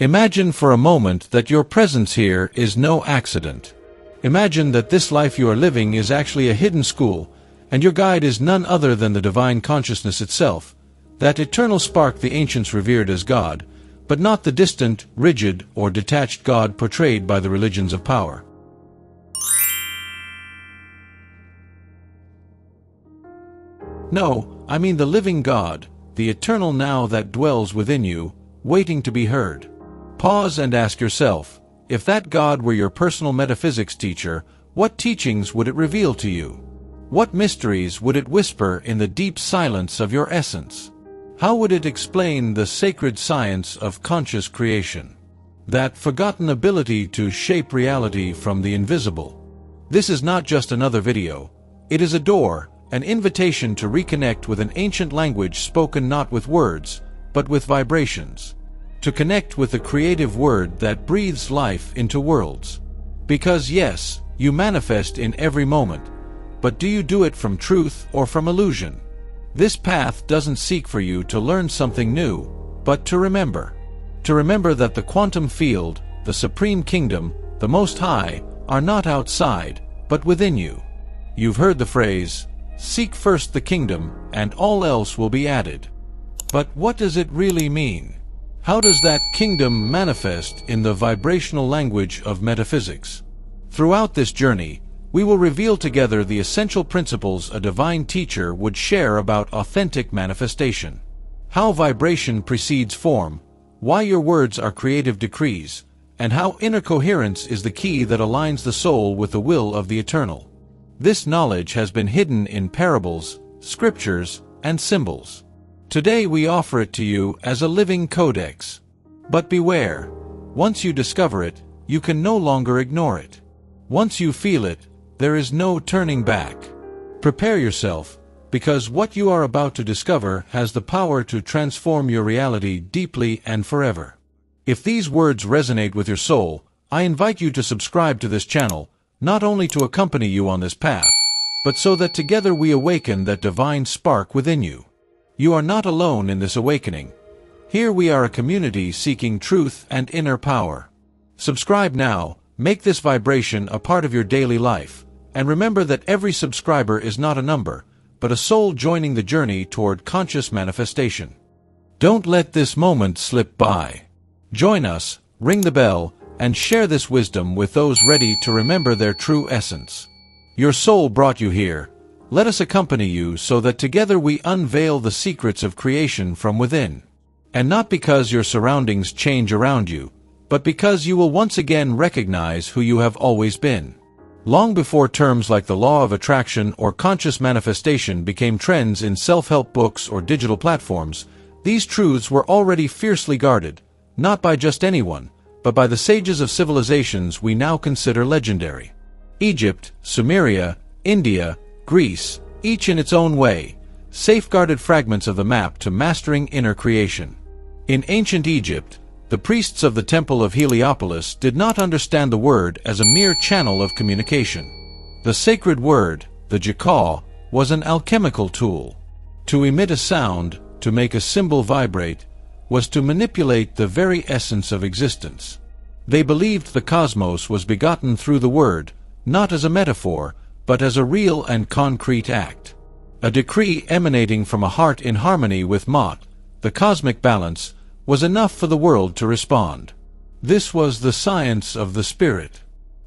Imagine for a moment that your presence here is no accident. Imagine that this life you are living is actually a hidden school, and your guide is none other than the divine consciousness itself, that eternal spark the ancients revered as God, but not the distant, rigid, or detached God portrayed by the religions of power. No, I mean the living God, the eternal now that dwells within you, waiting to be heard. Pause and ask yourself, if that God were your personal metaphysics teacher, what teachings would it reveal to you? What mysteries would it whisper in the deep silence of your essence? How would it explain the sacred science of conscious creation? That forgotten ability to shape reality from the invisible. This is not just another video. It is a door, an invitation to reconnect with an ancient language spoken not with words, but with vibrations. To connect with the creative word that breathes life into worlds. Because yes, you manifest in every moment, but do you do it from truth or from illusion? This path doesn't seek for you to learn something new, but to remember. To remember that the quantum field, the supreme kingdom, the Most High, are not outside, but within you. You've heard the phrase, "Seek first the kingdom, and all else will be added." But what does it really mean? How does that kingdom manifest in the vibrational language of metaphysics? Throughout this journey, we will reveal together the essential principles a divine teacher would share about authentic manifestation. How vibration precedes form, why your words are creative decrees, and how inner coherence is the key that aligns the soul with the will of the eternal. This knowledge has been hidden in parables, scriptures, and symbols. Today we offer it to you as a living codex. But beware, once you discover it, you can no longer ignore it. Once you feel it, there is no turning back. Prepare yourself, because what you are about to discover has the power to transform your reality deeply and forever. If these words resonate with your soul, I invite you to subscribe to this channel, not only to accompany you on this path, but so that together we awaken that divine spark within you. You are not alone in this awakening. Here we are a community seeking truth and inner power. Subscribe now, make this vibration a part of your daily life, and remember that every subscriber is not a number, but a soul joining the journey toward conscious manifestation. Don't let this moment slip by. Join us, ring the bell, and share this wisdom with those ready to remember their true essence. Your soul brought you here. Let us accompany you so that together we unveil the secrets of creation from within. And not because your surroundings change around you, but because you will once again recognize who you have always been. Long before terms like the law of attraction or conscious manifestation became trends in self-help books or digital platforms, these truths were already fiercely guarded, not by just anyone, but by the sages of civilizations we now consider legendary. Egypt, Sumeria, India, Greece, each in its own way, safeguarded fragments of the map to mastering inner creation. In ancient Egypt, the priests of the Temple of Heliopolis did not understand the word as a mere channel of communication. The sacred word, the jakaw, was an alchemical tool. To emit a sound, to make a symbol vibrate, was to manipulate the very essence of existence. They believed the cosmos was begotten through the word, not as a metaphor, but as a real and concrete act. A decree emanating from a heart in harmony with Ma'at, the cosmic balance, was enough for the world to respond. This was the science of the spirit.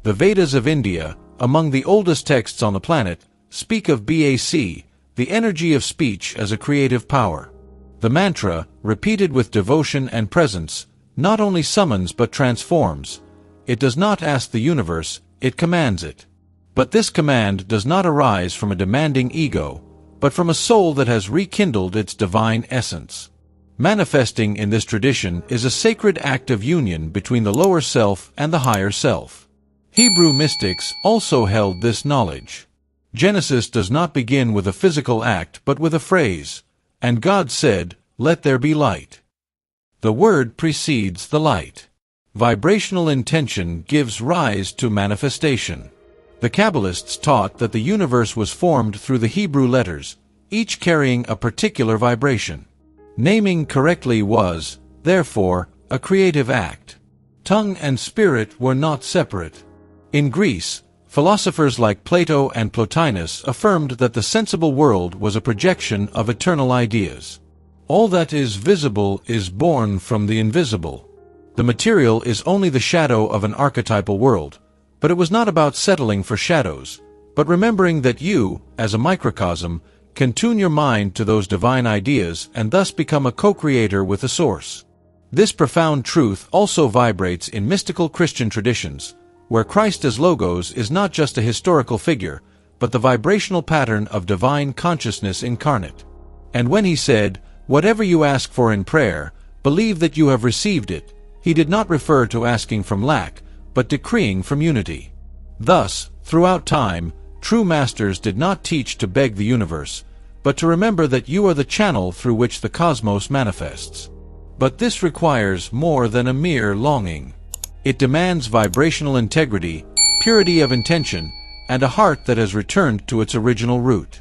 The Vedas of India, among the oldest texts on the planet, speak of BAC, the energy of speech as a creative power. The mantra, repeated with devotion and presence, not only summons but transforms. It does not ask the universe, it commands it. But this command does not arise from a demanding ego, but from a soul that has rekindled its divine essence. Manifesting in this tradition is a sacred act of union between the lower self and the higher self. Hebrew mystics also held this knowledge. Genesis does not begin with a physical act but with a phrase, "And God said, let there be light." The word precedes the light. Vibrational intention gives rise to manifestation. The Kabbalists taught that the universe was formed through the Hebrew letters, each carrying a particular vibration. Naming correctly was, therefore, a creative act. Tongue and spirit were not separate. In Greece, philosophers like Plato and Plotinus affirmed that the sensible world was a projection of eternal ideas. All that is visible is born from the invisible. The material is only the shadow of an archetypal world, but it was not about settling for shadows, but remembering that you, as a microcosm, can tune your mind to those divine ideas and thus become a co-creator with the source. This profound truth also vibrates in mystical Christian traditions, where Christ as Logos is not just a historical figure, but the vibrational pattern of divine consciousness incarnate. And when he said, "Whatever you ask for in prayer, believe that you have received it," he did not refer to asking from lack, but decreeing from unity. Thus, throughout time, true masters did not teach to beg the universe, but to remember that you are the channel through which the cosmos manifests. But this requires more than a mere longing. It demands vibrational integrity, purity of intention, and a heart that has returned to its original root.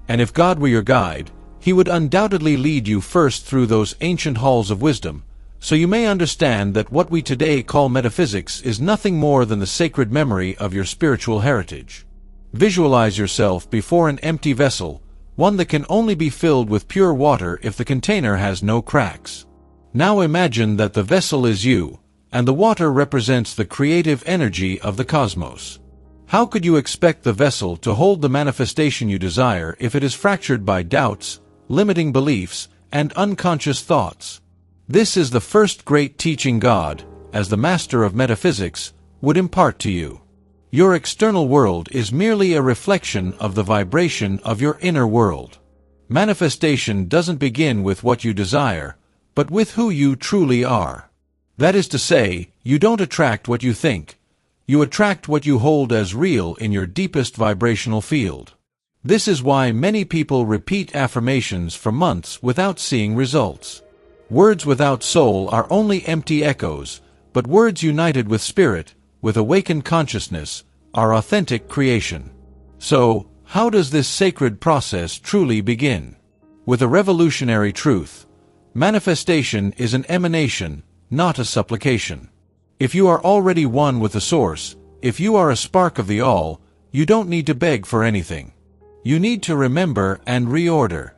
And if God were your guide, he would undoubtedly lead you first through those ancient halls of wisdom, so you may understand that what we today call metaphysics is nothing more than the sacred memory of your spiritual heritage. Visualize yourself before an empty vessel, one that can only be filled with pure water if the container has no cracks. Now imagine that the vessel is you, and the water represents the creative energy of the cosmos. How could you expect the vessel to hold the manifestation you desire if it is fractured by doubts, limiting beliefs, and unconscious thoughts? This is the first great teaching God, as the master of metaphysics, would impart to you. Your external world is merely a reflection of the vibration of your inner world. Manifestation doesn't begin with what you desire, but with who you truly are. That is to say, you don't attract what you think. You attract what you hold as real in your deepest vibrational field. This is why many people repeat affirmations for months without seeing results. Words without soul are only empty echoes, but words united with spirit, with awakened consciousness, are authentic creation. So, how does this sacred process truly begin? With a revolutionary truth. Manifestation is an emanation, not a supplication. If you are already one with the source, if you are a spark of the all, you don't need to beg for anything. You need to remember and reorder.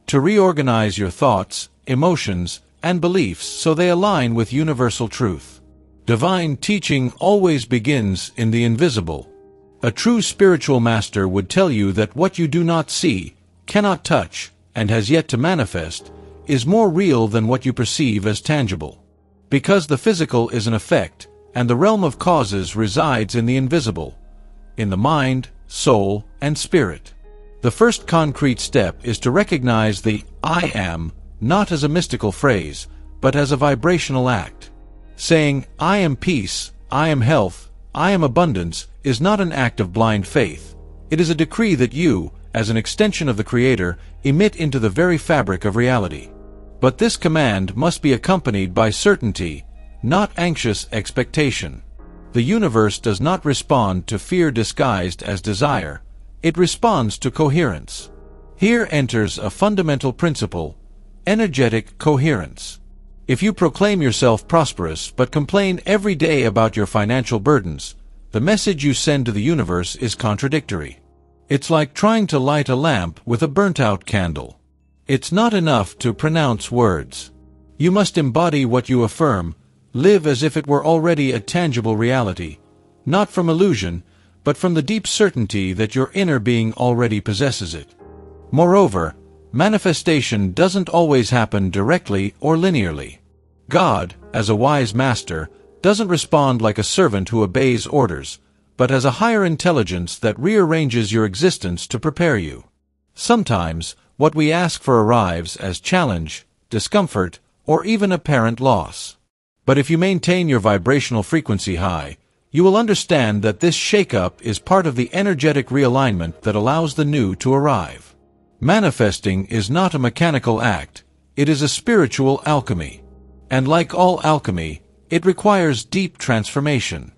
To reorganize your thoughts, emotions, and beliefs so they align with universal truth. Divine teaching always begins in the invisible. A true spiritual master would tell you that what you do not see, cannot touch, and has yet to manifest, is more real than what you perceive as tangible. Because the physical is an effect, and the realm of causes resides in the invisible, in the mind, soul, and spirit. The first concrete step is to recognize the I am, not as a mystical phrase, but as a vibrational act. Saying, I am peace, I am health, I am abundance, is not an act of blind faith. It is a decree that you, as an extension of the Creator, emit into the very fabric of reality. But this command must be accompanied by certainty, not anxious expectation. The universe does not respond to fear disguised as desire. It responds to coherence. Here enters a fundamental principle, energetic coherence. If you proclaim yourself prosperous but complain every day about your financial burdens, the message you send to the universe is contradictory. It's like trying to light a lamp with a burnt-out candle. It's not enough to pronounce words. You must embody what you affirm, live as if it were already a tangible reality, not from illusion, but from the deep certainty that your inner being already possesses it. Moreover, manifestation doesn't always happen directly or linearly. God, as a wise master, doesn't respond like a servant who obeys orders, but as a higher intelligence that rearranges your existence to prepare you. Sometimes, what we ask for arrives as challenge, discomfort, or even apparent loss. But if you maintain your vibrational frequency high, you will understand that this shake-up is part of the energetic realignment that allows the new to arrive. Manifesting is not a mechanical act, it is a spiritual alchemy. And like all alchemy, it requires deep transformation.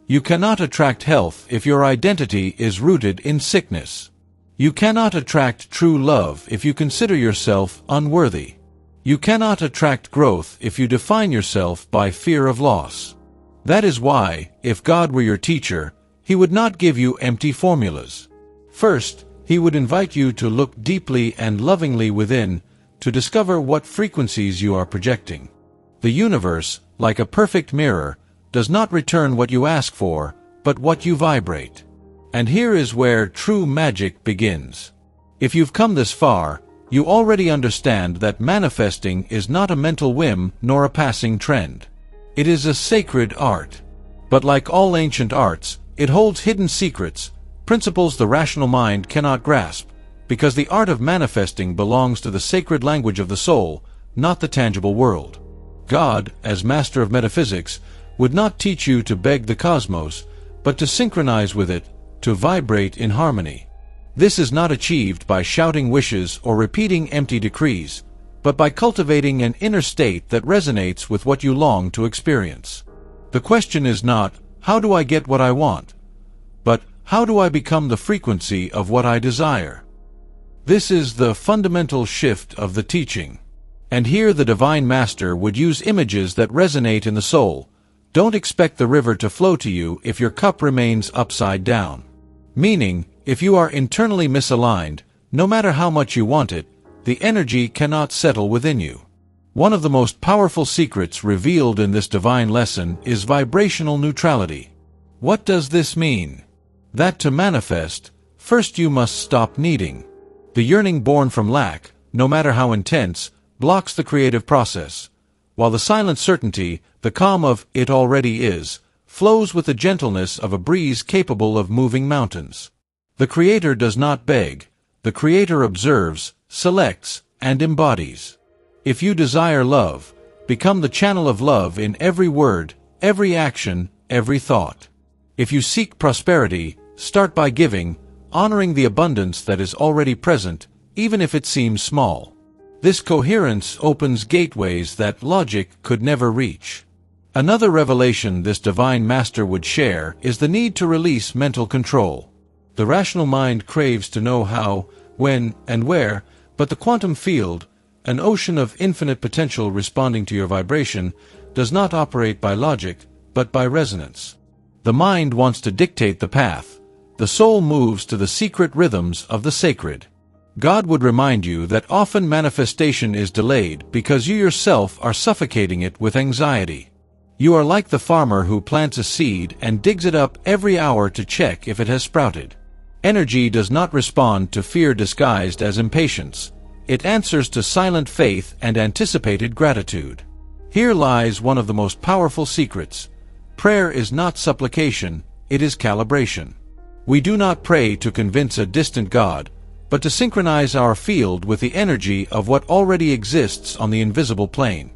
You cannot attract health if your identity is rooted in sickness. You cannot attract true love if you consider yourself unworthy. You cannot attract growth if you define yourself by fear of loss. That is why, if God were your teacher, He would not give you empty formulas. First, He would invite you to look deeply and lovingly within, to discover what frequencies you are projecting. The universe, like a perfect mirror, does not return what you ask for, but what you vibrate. And here is where true magic begins. If you've come this far, you already understand that manifesting is not a mental whim nor a passing trend. It is a sacred art. But like all ancient arts, it holds hidden secrets, principles the rational mind cannot grasp, because the art of manifesting belongs to the sacred language of the soul, not the tangible world. God, as master of metaphysics, would not teach you to beg the cosmos, but to synchronize with it, to vibrate in harmony. This is not achieved by shouting wishes or repeating empty decrees, but by cultivating an inner state that resonates with what you long to experience. The question is not, how do I get what I want? But, how do I become the frequency of what I desire? This is the fundamental shift of the teaching. And here the Divine Master would use images that resonate in the soul. Don't expect the river to flow to you if your cup remains upside down. Meaning, if you are internally misaligned, no matter how much you want it, the energy cannot settle within you. One of the most powerful secrets revealed in this divine lesson is vibrational neutrality. What does this mean? That to manifest, first you must stop needing. The yearning born from lack, no matter how intense, blocks the creative process, while the silent certainty, the calm of "it already is," flows with the gentleness of a breeze capable of moving mountains. The Creator does not beg, the Creator observes, selects, and embodies. If you desire love, become the channel of love in every word, every action, every thought. If you seek prosperity, start by giving, honoring the abundance that is already present, even if it seems small. This coherence opens gateways that logic could never reach. Another revelation this Divine Master would share is the need to release mental control. The rational mind craves to know how, when, and where, but the quantum field, an ocean of infinite potential responding to your vibration, does not operate by logic, but by resonance. The mind wants to dictate the path. The soul moves to the secret rhythms of the sacred. God would remind you that often manifestation is delayed because you yourself are suffocating it with anxiety. You are like the farmer who plants a seed and digs it up every hour to check if it has sprouted. Energy does not respond to fear disguised as impatience. It answers to silent faith and anticipated gratitude. Here lies one of the most powerful secrets. Prayer is not supplication, it is calibration. We do not pray to convince a distant God, but to synchronize our field with the energy of what already exists on the invisible plane.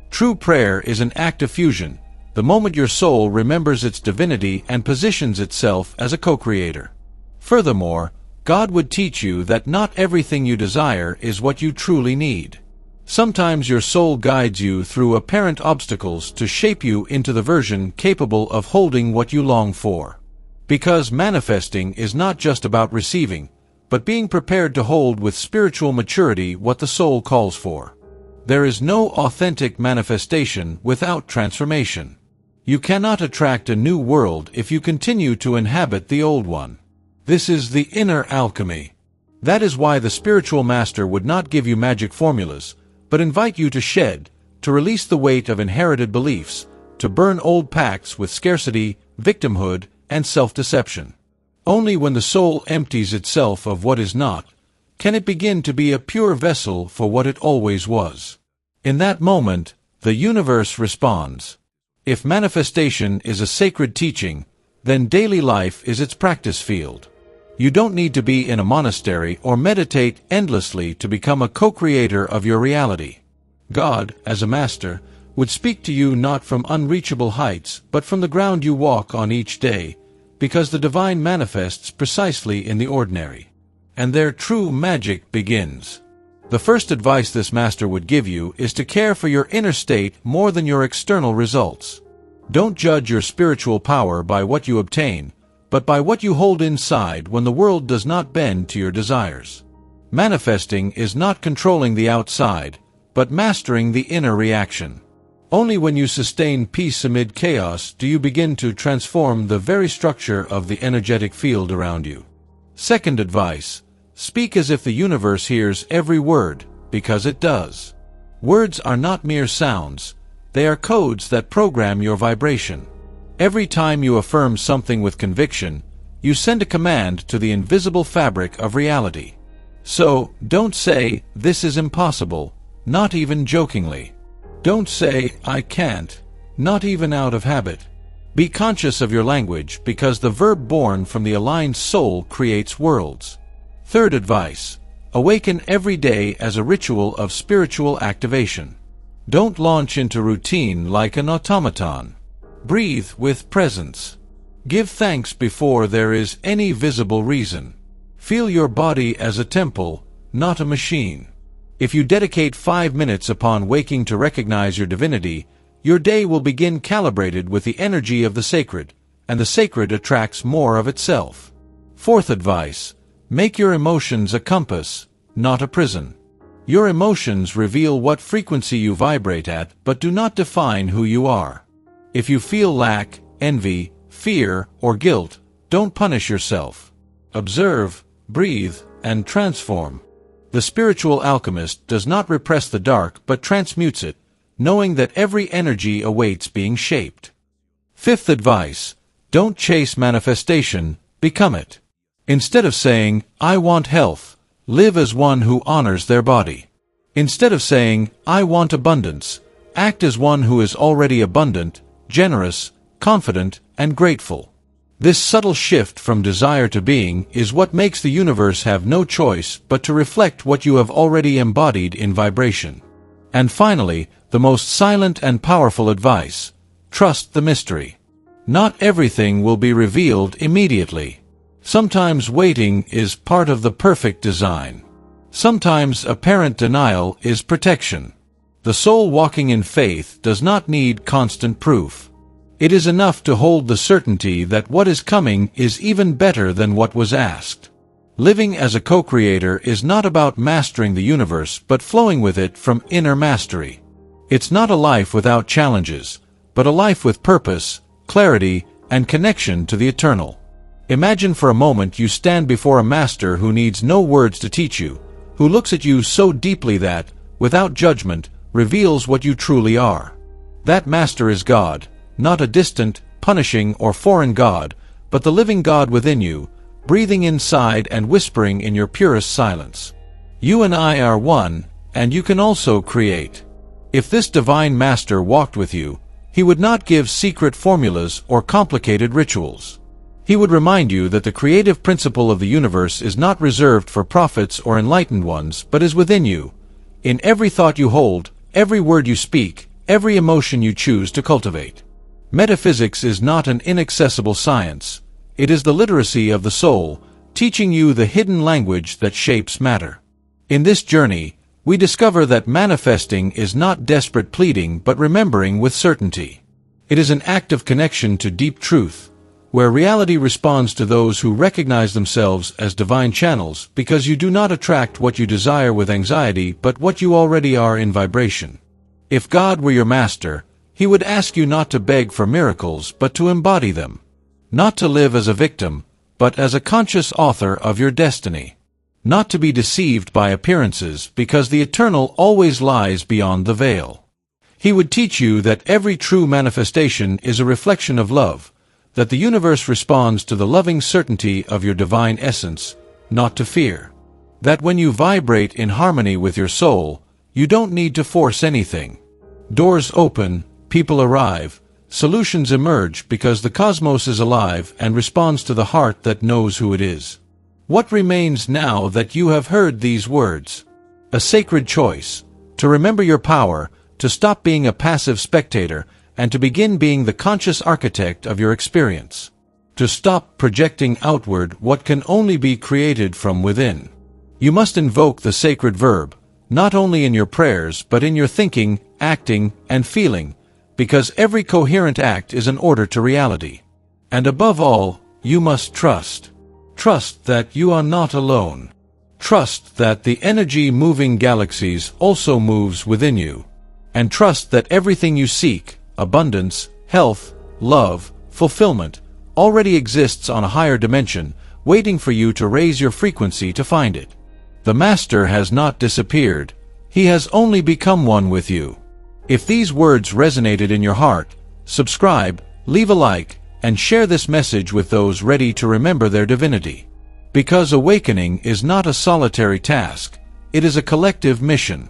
True prayer is an act of fusion, the moment your soul remembers its divinity and positions itself as a co-creator. Furthermore, God would teach you that not everything you desire is what you truly need. Sometimes your soul guides you through apparent obstacles to shape you into the version capable of holding what you long for. Because manifesting is not just about receiving, but being prepared to hold with spiritual maturity what the soul calls for. There is no authentic manifestation without transformation. You cannot attract a new world if you continue to inhabit the old one. This is the inner alchemy. That is why the spiritual master would not give you magic formulas, but invite you to shed, to release the weight of inherited beliefs, to burn old pacts with scarcity, victimhood, and self-deception. Only when the soul empties itself of what is not, can it begin to be a pure vessel for what it always was. In that moment, the universe responds. If manifestation is a sacred teaching, then daily life is its practice field. You don't need to be in a monastery or meditate endlessly to become a co-creator of your reality. God, as a master, would speak to you not from unreachable heights, but from the ground you walk on each day, because the divine manifests precisely in the ordinary. And there true magic begins. The first advice this master would give you is to care for your inner state more than your external results. Don't judge your spiritual power by what you obtain, but by what you hold inside when the world does not bend to your desires. Manifesting is not controlling the outside, but mastering the inner reaction. Only when you sustain peace amid chaos do you begin to transform the very structure of the energetic field around you. Second advice: speak as if the universe hears every word, because it does. Words are not mere sounds, they are codes that program your vibration. Every time you affirm something with conviction, you send a command to the invisible fabric of reality. So, don't say, "This is impossible," not even jokingly. Don't say, "I can't," not even out of habit. Be conscious of your language, because the verb born from the aligned soul creates worlds. Third advice: awaken every day as a ritual of spiritual activation. Don't launch into routine like an automaton. Breathe with presence. Give thanks before there is any visible reason. Feel your body as a temple, not a machine. If you dedicate 5 minutes upon waking to recognize your divinity, your day will begin calibrated with the energy of the sacred, and the sacred attracts more of itself. Fourth advice: make your emotions a compass, not a prison. Your emotions reveal what frequency you vibrate at, but do not define who you are. If you feel lack, envy, fear, or guilt, don't punish yourself. Observe, breathe, and transform. The spiritual alchemist does not repress the dark but transmutes it, knowing that every energy awaits being shaped. Fifth advice: don't chase manifestation, become it. Instead of saying, "I want health," live as one who honors their body. Instead of saying, "I want abundance," act as one who is already abundant, generous, confident, and grateful. This subtle shift from desire to being is what makes the universe have no choice but to reflect what you have already embodied in vibration. And finally, the most silent and powerful advice: trust the mystery. Not everything will be revealed immediately. Sometimes waiting is part of the perfect design. Sometimes apparent denial is protection. The soul walking in faith does not need constant proof. It is enough to hold the certainty that what is coming is even better than what was asked. Living as a co-creator is not about mastering the universe but flowing with it from inner mastery. It's not a life without challenges, but a life with purpose, clarity, and connection to the eternal. Imagine for a moment you stand before a master who needs no words to teach you, who looks at you so deeply that, without judgment, reveals what you truly are. That master is God, not a distant, punishing, or foreign God, but the living God within you, breathing inside and whispering in your purest silence. You and I are one, and you can also create. If this divine master walked with you, he would not give secret formulas or complicated rituals. He would remind you that the creative principle of the universe is not reserved for prophets or enlightened ones, but is within you, in every thought you hold, every word you speak, every emotion you choose to cultivate. Metaphysics is not an inaccessible science. It is the literacy of the soul, teaching you the hidden language that shapes matter. In this journey, we discover that manifesting is not desperate pleading but remembering with certainty. It is an act of connection to deep truth, where reality responds to those who recognize themselves as divine channels, because you do not attract what you desire with anxiety but what you already are in vibration. If God were your master, he would ask you not to beg for miracles but to embody them. Not to live as a victim, but as a conscious author of your destiny. Not to be deceived by appearances, because the eternal always lies beyond the veil. He would teach you that every true manifestation is a reflection of love, that the universe responds to the loving certainty of your divine essence, not to fear. That when you vibrate in harmony with your soul, you don't need to force anything. Doors open, people arrive, solutions emerge because the cosmos is alive and responds to the heart that knows who it is. What remains now that you have heard these words? A sacred choice: to remember your power, to stop being a passive spectator, and to begin being the conscious architect of your experience. To stop projecting outward what can only be created from within. You must invoke the sacred verb, not only in your prayers but in your thinking, acting, and feeling, because every coherent act is an order to reality. And above all, you must trust. Trust that you are not alone. Trust that the energy moving galaxies also moves within you. And trust that everything you seek, abundance, health, love, fulfillment, already exists on a higher dimension, waiting for you to raise your frequency to find it. The Master has not disappeared. He has only become one with you. If these words resonated in your heart, subscribe, leave a like, and share this message with those ready to remember their divinity. Because awakening is not a solitary task, it is a collective mission.